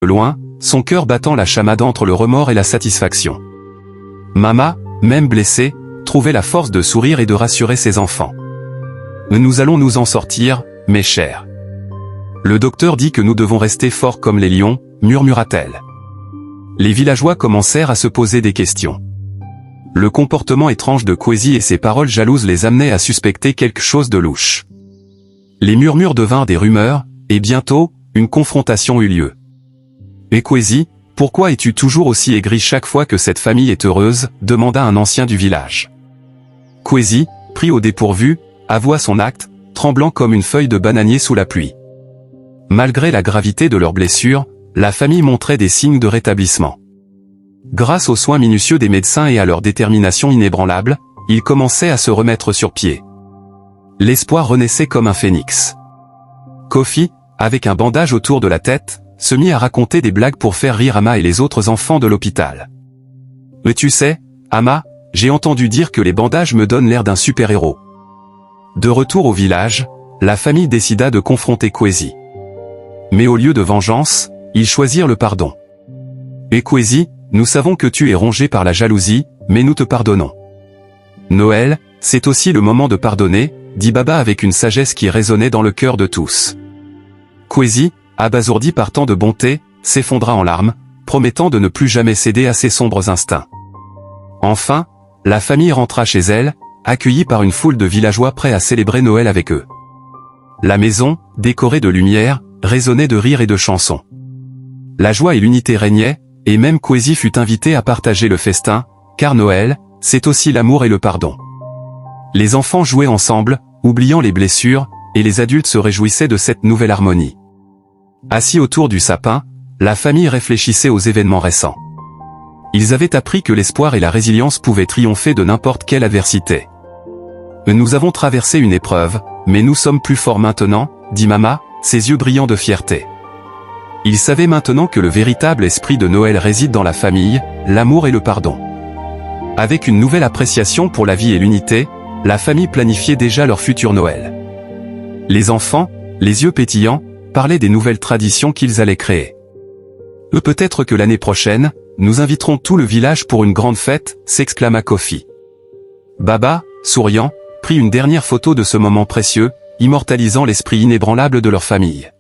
De loin, son cœur battant la chamade entre le remords et la satisfaction. Mama, même blessée, trouvait la force de sourire et de rassurer ses enfants. Nous allons nous en sortir, mes chers. Le docteur dit que nous devons rester forts comme les lions, murmura-t-elle. Les villageois commencèrent à se poser des questions. Le comportement étrange de Kwezi et ses paroles jalouses les amenaient à suspecter quelque chose de louche. Les murmures devinrent des rumeurs, et bientôt, une confrontation eut lieu. « Et Kwezi, pourquoi es-tu toujours aussi aigri chaque fois que cette famille est heureuse ?» demanda un ancien du village. Kwezi, pris au dépourvu, avoua son acte, tremblant comme une feuille de bananier sous la pluie. Malgré la gravité de leurs blessures, la famille montrait des signes de rétablissement. Grâce aux soins minutieux des médecins et à leur détermination inébranlable, ils commençaient à se remettre sur pied. L'espoir renaissait comme un phénix. Kofi, avec un bandage autour de la tête, se mit à raconter des blagues pour faire rire Ama et les autres enfants de l'hôpital. « Mais tu sais, Ama, j'ai entendu dire que les bandages me donnent l'air d'un super-héros. » De retour au village, la famille décida de confronter Kwezi. Mais au lieu de vengeance, ils choisirent le pardon. « Et Kwezi, nous savons que tu es rongé par la jalousie, mais nous te pardonnons. » « Noël, c'est aussi le moment de pardonner, » dit Baba avec une sagesse qui résonnait dans le cœur de tous. Kwezi, abasourdi par tant de bonté, s'effondra en larmes, promettant de ne plus jamais céder à ses sombres instincts. Enfin, la famille rentra chez elle, accueillie par une foule de villageois prêts à célébrer Noël avec eux. La maison, décorée de lumière, résonnait de rires et de chansons. La joie et l'unité régnaient, et même Kwezi fut invité à partager le festin, car Noël, c'est aussi l'amour et le pardon. Les enfants jouaient ensemble, oubliant les blessures, et les adultes se réjouissaient de cette nouvelle harmonie. Assis autour du sapin, la famille réfléchissait aux événements récents. Ils avaient appris que l'espoir et la résilience pouvaient triompher de n'importe quelle adversité. « Nous avons traversé une épreuve, mais nous sommes plus forts maintenant, » dit Mama, ses yeux brillants de fierté. Ils savaient maintenant que le véritable esprit de Noël réside dans la famille, l'amour et le pardon. Avec une nouvelle appréciation pour la vie et l'unité, la famille planifiait déjà leur futur Noël. Les enfants, les yeux pétillants, parlaient des nouvelles traditions qu'ils allaient créer. « Peut-être que l'année prochaine, nous inviterons tout le village pour une grande fête », s'exclama Kofi. Baba, souriant, prit une dernière photo de ce moment précieux, immortalisant l'esprit inébranlable de leur famille.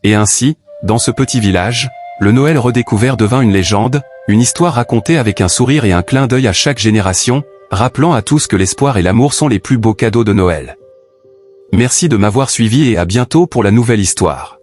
Et ainsi, dans ce petit village, le Noël redécouvert devint une légende, une histoire racontée avec un sourire et un clin d'œil à chaque génération, rappelant à tous que l'espoir et l'amour sont les plus beaux cadeaux de Noël. Merci de m'avoir suivi et à bientôt pour la nouvelle histoire.